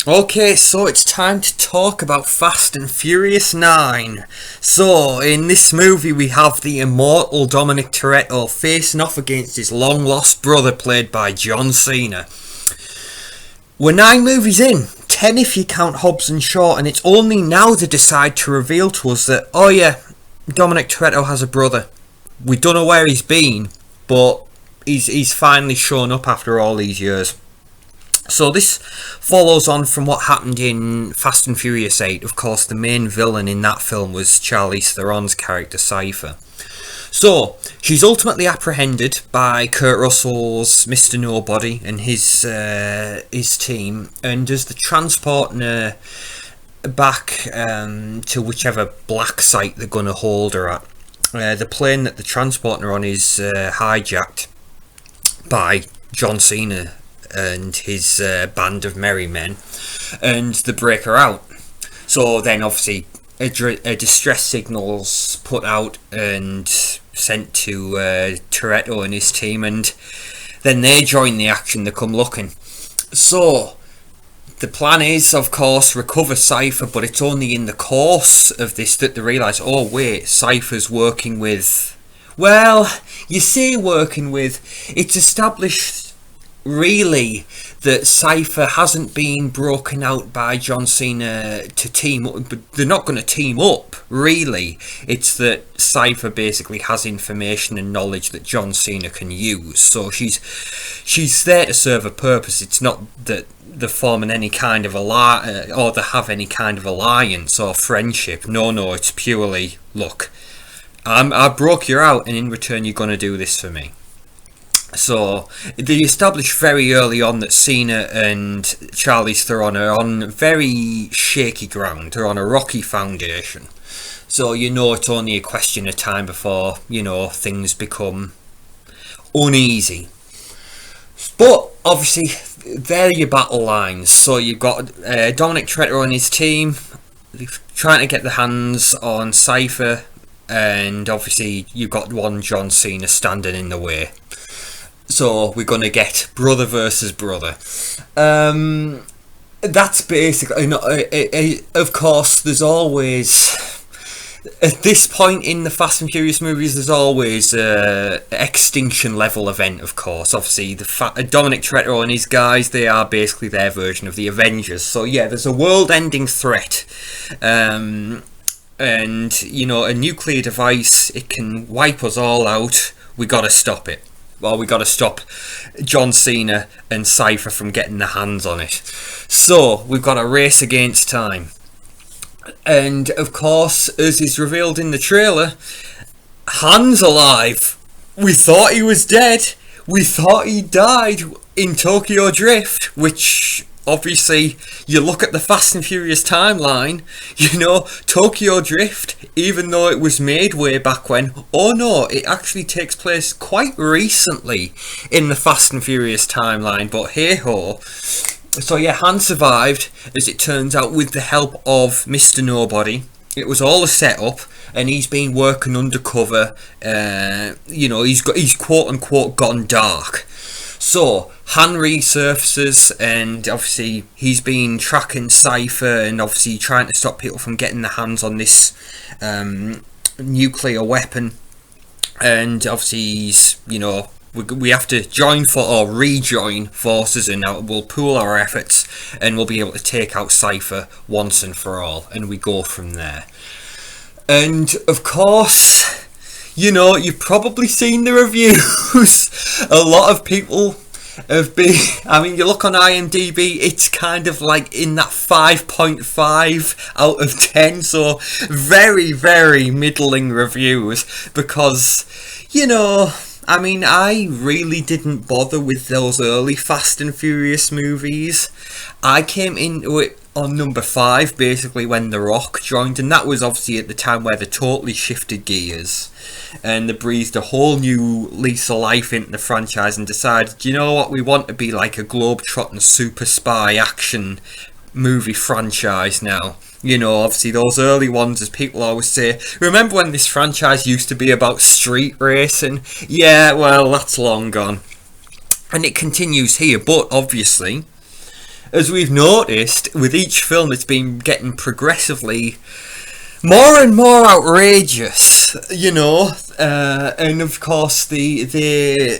Okay, so it's time to talk about Fast and Furious 9. So, in this movie, we have the immortal Dominic Toretto facing off against his long lost brother, played by John Cena. We're 9 movies in, 10 if you count Hobbs and Shaw, and it's only now they decide to reveal to us that, oh yeah, Dominic Toretto has a brother. We don't know where he's been, but he's finally shown up after all these years. So this follows on from what happened in Fast and Furious 8. Of course, the main villain in that film was Charlize Theron's character, Cypher. So, she's ultimately apprehended by Kurt Russell's Mr. Nobody and his team, and as the transporting her back to whichever black site they're going to hold her at, the plane that they're transporting her on is hijacked by John Cena and his band of merry men, and they break her out. So then obviously a distress signal's put out and sent to Toretto and his team, and then they join the action. They come looking. So the plan is, of course, recover Cypher, but it's only in the course of this that they realise, oh wait, Cypher's working with, well, you say working with, it's established really that Cypher hasn't been broken out by John Cena to team up, but they're not going to team up, really. It's that Cypher basically has information and knowledge that John Cena can use, so she's there to serve a purpose. It's not that they're forming any kind of or they have any kind of alliance or friendship. No, it's purely, look, I broke you out, and in return you're going to do this for me. So they established very early on that Cena and Charlize Theron are on very shaky ground. They're on a rocky foundation. So it's only a question of time before, things become uneasy. But obviously, they're your battle lines. So you've got Dominic Toretto and his team trying to get their hands on Cypher, and obviously you've got one John Cena standing in the way. So we're going to get brother versus brother. That's basically, of course, there's always, at this point in the Fast and Furious movies, there's always an extinction level event, of course. Obviously, Dominic Toretto and his guys, they are basically their version of the Avengers. So yeah, there's a world-ending threat. And, a nuclear device, it can wipe us all out. We got to stop it. Well, we got to stop John Cena and Cypher from getting their hands on it. So we've got a race against time. And of course, as is revealed in the trailer, Han's alive. We thought he was dead. We thought he died in Tokyo Drift, which obviously, you look at the Fast and Furious timeline, Tokyo Drift, even though it was made way back when, oh no, it actually takes place quite recently in the Fast and Furious timeline, but hey ho. So yeah, Han survived, as it turns out, with the help of Mr. Nobody. It was all a setup, and he's been working undercover. He's quote unquote gone dark. So Han resurfaces, and obviously he's been tracking Cypher and obviously trying to stop people from getting their hands on this nuclear weapon. And obviously he's, we have to rejoin forces, and we'll pool our efforts, and we'll be able to take out Cypher once and for all, and we go from there. And of course, you've probably seen the reviews. A lot of people have been, you look on IMDb, it's kind of like in that 5.5 out of 10, so very, very middling reviews, because, I really didn't bother with those early Fast and Furious movies. I came into it on number 5, basically, when The Rock joined, and that was obviously at the time where they totally shifted gears and they breathed a whole new lease of life into the franchise and decided, you know what, we want to be like a globe-trotting super spy action movie franchise now. Obviously those early ones, as people always say, remember when this franchise used to be about street racing? Yeah, well, that's long gone. And it continues here, but obviously as we've noticed, with each film, it's been getting progressively more and more outrageous, and of course they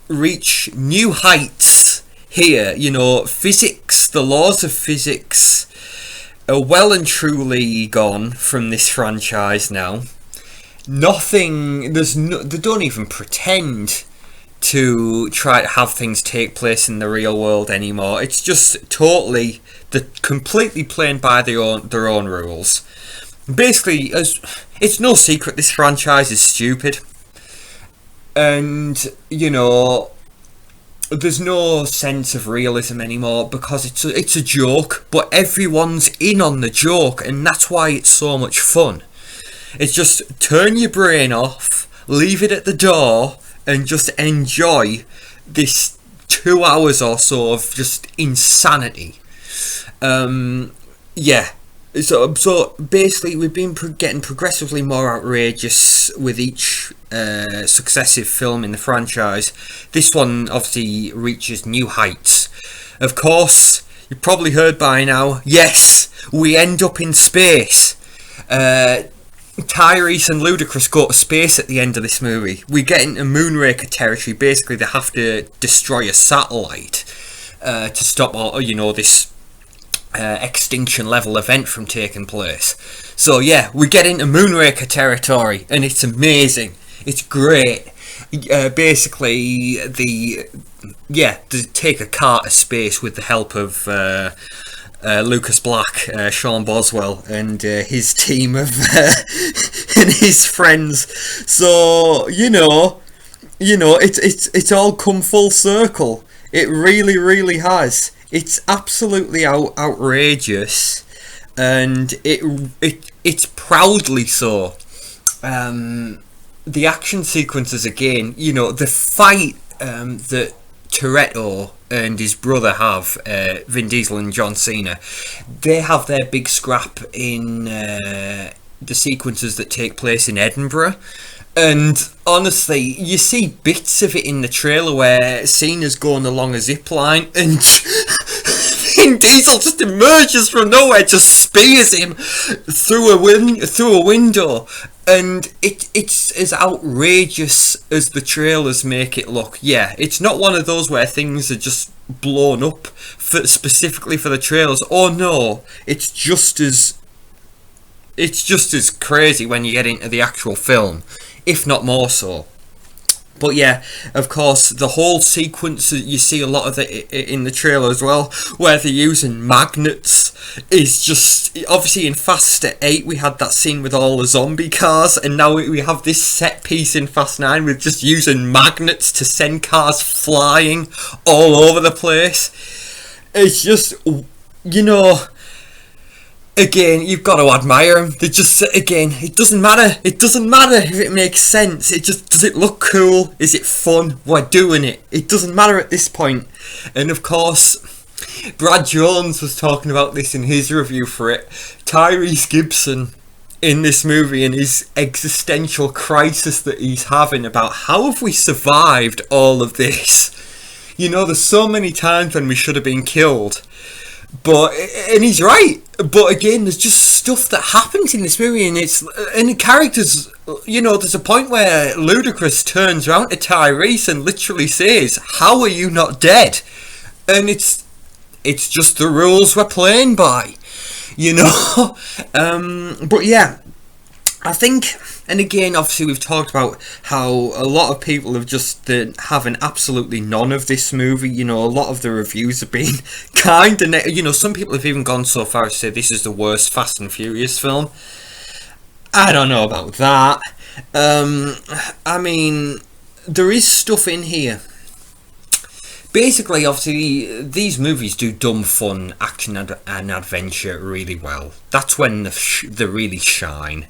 reach new heights here. Physics, the laws of physics are well and truly gone from this franchise now. They don't even pretend to try to have things take place in the real world anymore. It's just totally, completely playing by their own rules. Basically, it's no secret this franchise is stupid, and there's no sense of realism anymore because it's a joke, but everyone's in on the joke, and that's why it's so much fun. It's just turn your brain off, leave it at the door, and just enjoy this 2 hours or so of just insanity. Yeah. So basically, we've been getting progressively more outrageous with each successive film in the franchise. This one obviously reaches new heights. Of course, you've probably heard by now, yes, we end up in space. Tyrese and Ludacris go to space at the end of this movie. We get into Moonraker territory. Basically, they have to destroy a satellite to stop all, this extinction level event from taking place. So yeah, we get into Moonraker territory, and it's amazing. It's great. Basically, they take a car to space with the help of Lucas Black, Sean Boswell, and his team of and his friends. So it's all come full circle. It really, really has. It's absolutely outrageous, and it's proudly so. The action sequences again, the fight that Toretto and his brother have, Vin Diesel and John Cena, they have their big scrap in the sequences that take place in Edinburgh. And honestly, you see bits of it in the trailer where Cena's going along a zip line and Vin Diesel just emerges from nowhere, just spears him through a window. And it's as outrageous as the trailers make it look. Yeah, it's not one of those where things are just blown up specifically for the trailers. Oh no, it's just as crazy when you get into the actual film, if not more so. But yeah, of course, the whole sequence, you see a lot of it in the trailer as well, where they're using magnets, is just, obviously in Fast 8 we had that scene with all the zombie cars, and now we have this set piece in Fast 9 with just using magnets to send cars flying all over the place. It's just, again, you've got to admire them. They just, again, it doesn't matter. It doesn't matter if it makes sense. It just, does it look cool? Is it fun? We're doing it. It doesn't matter at this point. And of course, Brad Jones was talking about this in his review for it. Tyrese Gibson in this movie and his existential crisis that he's having about how have we survived all of this? There's so many times when we should have been killed. And he's right. But again, there's just stuff that happens in this movie, and the characters. There's a point where Ludacris turns around to Tyrese and literally says, "How are you not dead?" And it's just the rules we're playing by, But yeah, I think, and again, obviously we've talked about how a lot of people have just having absolutely none of this movie. A lot of the reviews have been kind of, some people have even gone so far as to say this is the worst Fast and Furious film. I don't know about that. I mean, there is stuff in here. Basically, obviously, these movies do dumb fun, action and adventure really well. That's when they really shine.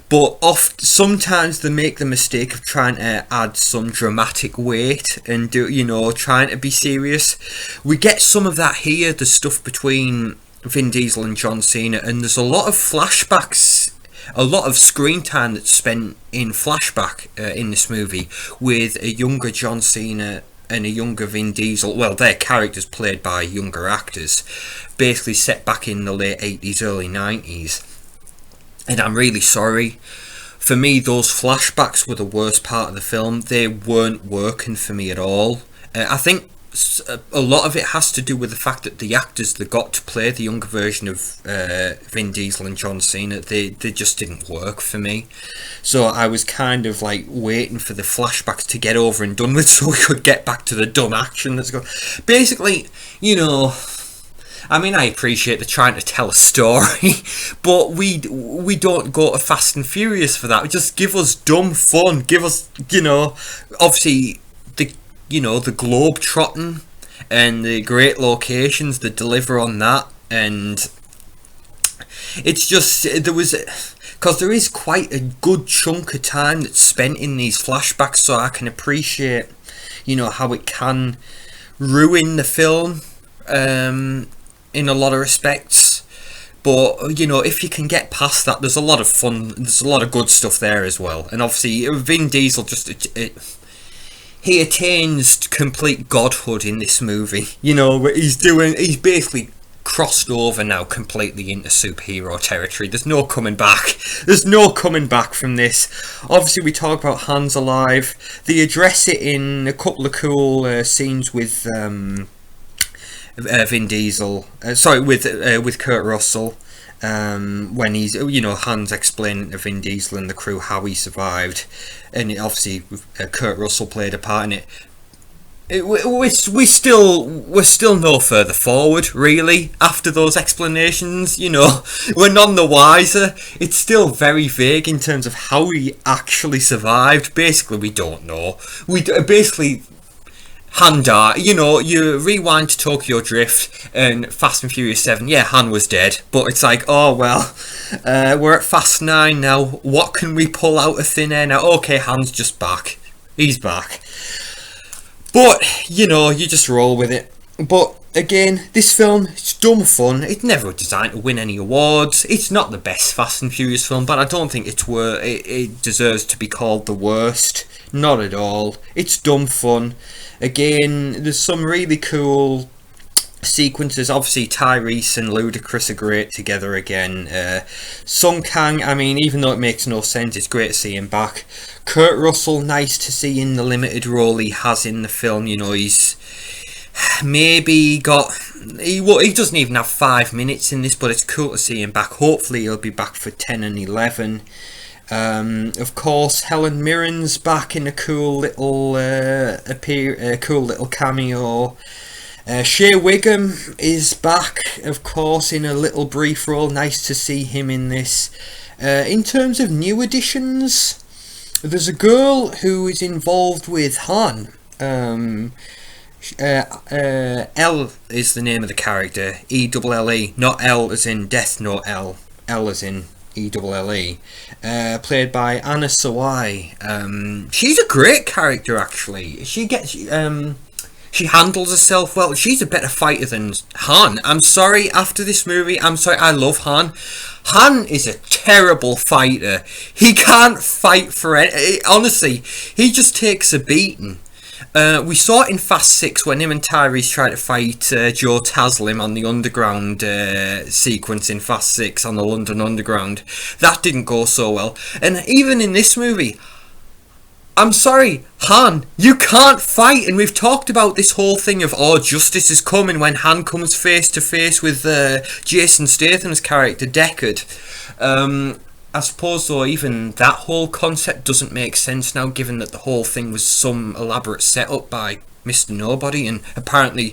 But sometimes they make the mistake of trying to add some dramatic weight and trying to be serious. We get some of that here, the stuff between Vin Diesel and John Cena, and there's a lot of flashbacks, a lot of screen time that's spent in flashback in this movie with a younger John Cena and a younger Vin Diesel, well, their characters played by younger actors, basically set back in the late 80s, early 90s. And I'm really sorry. For me, those flashbacks were the worst part of the film. They weren't working for me at all. I think a lot of it has to do with the fact that the actors that got to play the younger version of Vin Diesel and John Cena, they just didn't work for me. So I was kind of like waiting for the flashbacks to get over and done with so we could get back to the dumb action that's going. Basically, you know, I mean, I appreciate they're trying to tell a story, but we don't go to Fast and Furious for that. Just give us dumb fun. Give us, you know, obviously the globe trotting and the great locations that deliver on that. And it's just, because there is quite a good chunk of time that's spent in these flashbacks, so I can appreciate, you know, how it can ruin the film in a lot of respects. But, you know, if you can get past that, there's a lot of fun, there's a lot of good stuff there as well. And obviously Vin Diesel he attains complete godhood in this movie. You know, he's basically crossed over now completely into superhero territory. There's no coming back. There's no coming back from this. Obviously, we talk about Han's alive. They address it in a couple of cool scenes with Vin Diesel. With Kurt Russell. When he's, you know, Han's explaining to Vin Diesel and the crew how he survived, and obviously Kurt Russell played a part in it. We're still no further forward, really, after those explanations. You know, we're none the wiser. It's still very vague in terms of how he actually survived. Basically, we don't know. Han died. You know, you rewind to Tokyo Drift and Fast and Furious 7. Yeah, Han was dead, but it's like, oh well, we're at Fast 9 now. What can we pull out of thin air now? Okay, Han's just back. He's back. But, you know, you just roll with it. But again, this film, it's dumb fun. It's never designed to win any awards. It's not the best Fast and Furious film, but I don't think it deserves to be called the worst. Not at all. It's dumb fun. Again, there's some really cool sequences. Obviously, Tyrese and Ludacris are great together again. Sung Kang, I mean, even though it makes no sense, it's great to see him back. Kurt Russell, nice to see in the limited role he has in the film. You know, he's maybe he doesn't even have 5 minutes in this, but it's cool to see him back. Hopefully he'll be back for 10 and 11. Of course, Helen Mirren's back in a cool little cool little cameo. Shea Wiggum is back, of course, in a little brief role. Nice to see him in this. In terms of new additions, there's a girl who is involved with Han. Elle is the name of the character. E-double-L-E, not L as in Death Note L. L as in E-double-L-E, played by Anna Sawai. She's a great character, actually. She handles herself well. She's a better fighter than Han. I'm sorry, after this movie, I love Han. Han is a terrible fighter. He can't fight for it. Honestly, he just takes a beating. We saw it in Fast 6 when him and Tyrese tried to fight Joe Taslim on the underground sequence in Fast 6 on the London Underground. That didn't go so well. And even in this movie, I'm sorry, Han, you can't fight. And we've talked about this whole thing of, oh, justice is coming when Han comes face to face with Jason Statham's character, Deckard. I suppose, though, even that whole concept doesn't make sense now, given that the whole thing was some elaborate setup by Mr. Nobody, and apparently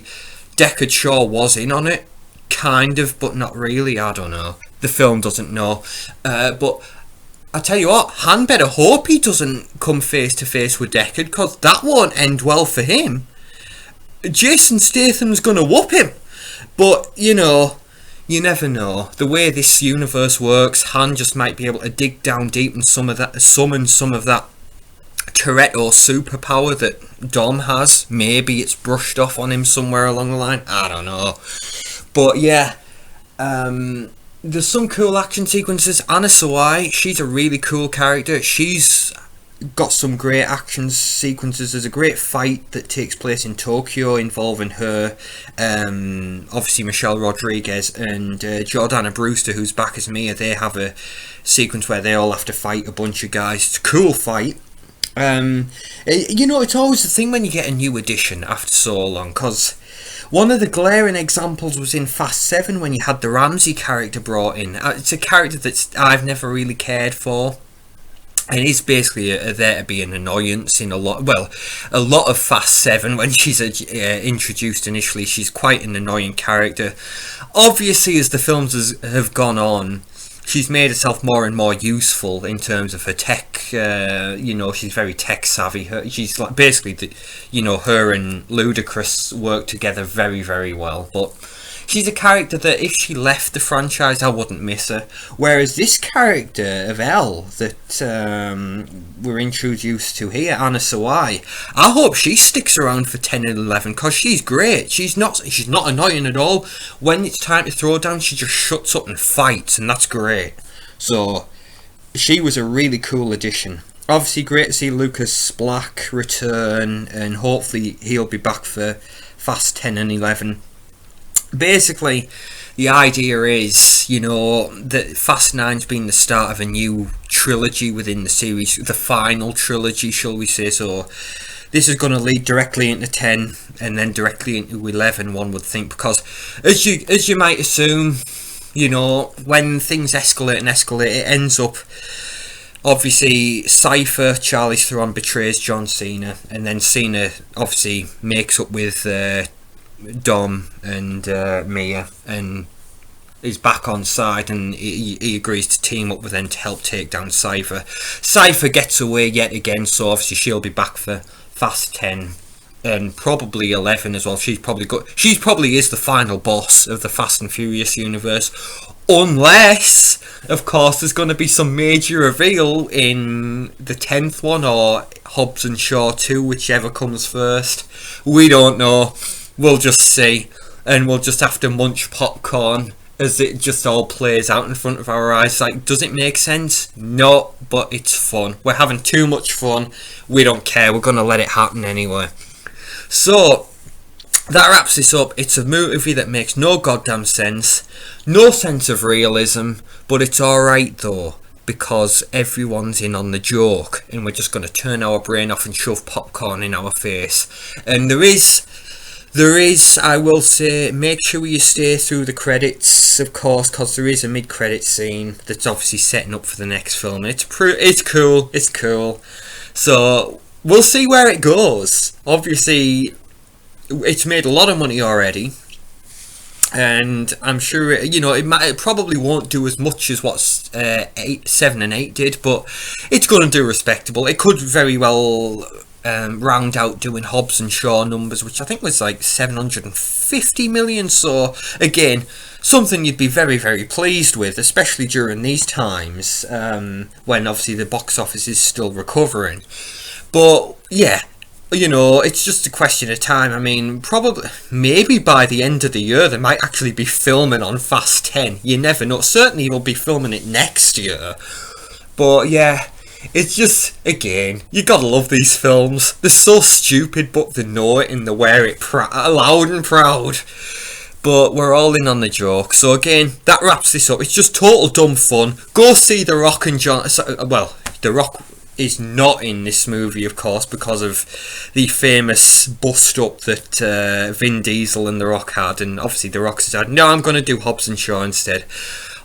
Deckard Shaw was in on it. Kind of, but not really, I don't know. The film doesn't know. But I tell you what, Han better hope he doesn't come face to face with Deckard, because that won't end well for him. Jason Statham's gonna whoop him. But, you know, you never know. The way this universe works, Han just might be able to dig down deep and summon some of that Toretto superpower that Dom has. Maybe it's brushed off on him somewhere along the line. I don't know. But yeah, there's some cool action sequences. Anna Sawai, she's a really cool character. She's got some great action sequences. There's a great fight that takes place in Tokyo involving her, obviously Michelle Rodriguez and Jordana Brewster, who's back as Mia. They have a sequence where they all have to fight a bunch of guys. It's a cool fight. It's always the thing when you get a new edition after so long, because one of the glaring examples was in Fast 7 when you had the Ramsey character brought in. It's a character that I've never really cared for. And it's basically there to be an annoyance in a lot of Fast 7 when she's introduced initially. She's quite an annoying character. Obviously, as the films have gone on, she's made herself more and more useful in terms of her tech. She's very tech savvy. She's like basically, her and Ludacris work together very, very well. But she's a character that if she left the franchise, I wouldn't miss her. Whereas this character of Elle that we're introduced to here, Anna Sawai, I hope she sticks around for 10 and 11 because she's great. She's not annoying at all. When it's time to throw down, she just shuts up and fights, and that's great. So she was a really cool addition. Obviously, great to see Lucas Black return, and hopefully he'll be back for Fast 10 and 11. Basically, the idea is, that Fast 9's been the start of a new trilogy within the series, the final trilogy, shall we say. So this is going to lead directly into 10 and then directly into 11, one would think, because as you might assume, when things escalate, it ends up, obviously, Cypher, Charlize Theron, betrays John Cena, and then Cena obviously makes up with Dom and Mia and is back on side, and he agrees to team up with them to help take down Cypher. Cypher gets away yet again, so obviously she'll be back for Fast 10 and probably 11 as well. She probably is the final boss of the Fast and Furious universe, unless of course there's going to be some major reveal in the 10th one, or Hobbs and Shaw 2, whichever comes first. We don't know. We'll just see, and we'll just have to munch popcorn as it just all plays out in front of our eyes. Like, does it make sense? No, but it's fun. We're having too much fun. We don't care. We're going to let it happen anyway. So, that wraps this up. It's a movie that makes no goddamn sense. No sense of realism, but it's alright though, because everyone's in on the joke, and we're just going to turn our brain off and shove popcorn in our face. And there is, I will say, make sure you stay through the credits, of course, because there is a mid-credit scene that's obviously setting up for the next film. It's cool. So, we'll see where it goes. Obviously, it's made a lot of money already, and I'm sure, it probably won't do as much as what 7 and 8 did, but it's going to do respectable. It could very well round out doing Hobbs and Shaw numbers, which I think was like 750 million. So again, something you'd be very, very pleased with, especially during these times when obviously the box office is still recovering. But yeah, it's just a question of time. I mean, maybe by the end of the year they might actually be filming on Fast 10. You never know. Certainly we'll be filming it next year. But yeah, it's just, again, you gotta love these films. They're so stupid, but they know it and they wear it loud and proud. But we're all in on the joke. So again, that wraps this up. It's just total dumb fun. Go see The Rock and John... Well, The Rock is not in this movie, of course, because of the famous bust-up that Vin Diesel and The Rock had. And obviously The Rock said, no, I'm going to do Hobbs and Shaw instead.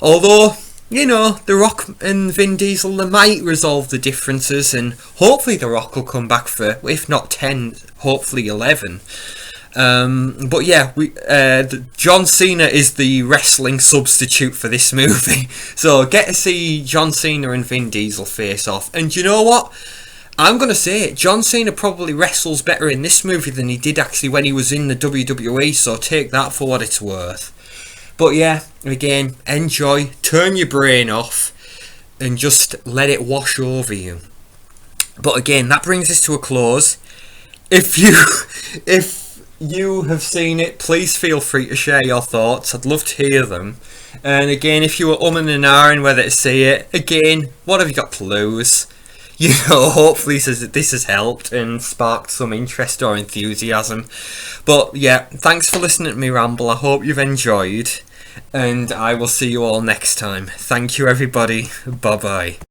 Although, The Rock and Vin Diesel, they might resolve the differences, and hopefully The Rock will come back for, if not 10, hopefully 11. But yeah, John Cena is the wrestling substitute for this movie. So get to see John Cena and Vin Diesel face off. And you know what? I'm going to say it. John Cena probably wrestles better in this movie than he did actually when he was in the WWE. So take that for what it's worth. But yeah, again, enjoy, turn your brain off, and just let it wash over you. But again, that brings us to a close. If you have seen it, please feel free to share your thoughts. I'd love to hear them. And again, if you were umming and ahhing whether to see it, again, what have you got to lose? you know, hopefully this has helped and sparked some interest or enthusiasm. But yeah, thanks for listening to me ramble. I hope you've enjoyed, and I will see you all next time. Thank you, everybody. Bye bye.